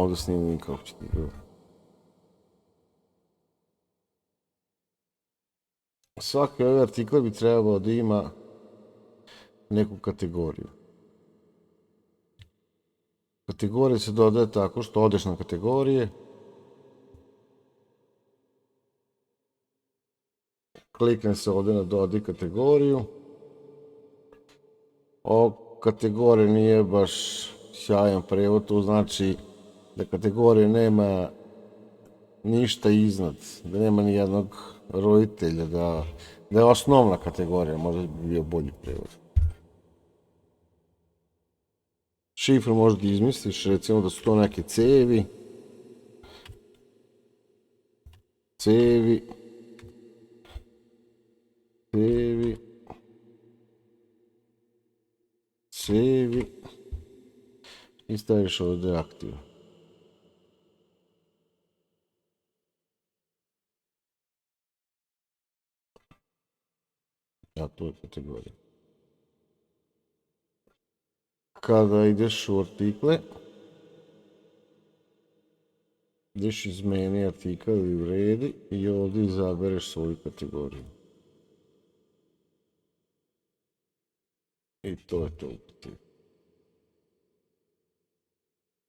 ovdje snimim kako će ti bilo. Svaki ovaj artikl bi trebao da ima neku kategoriju. Kategorija se dodaje tako što odeš na kategorije, klikne se ovdje na dodaj kategoriju. Ovo kategorija nije baš sjajan prevod, to znači da kategorija nema ništa iznad, da nema ni jednog roditelja, da je osnovna kategorija, možda bi bio bolji prevod. Šifru možda izmisliš, recimo da su to neke cevi, i staviš ovdje aktiv. Ja, to je kategorija. Kada ideš u artikle, ideš izmeni artikl i uredi i ovdje izabereš svoju kategoriju. I to je to.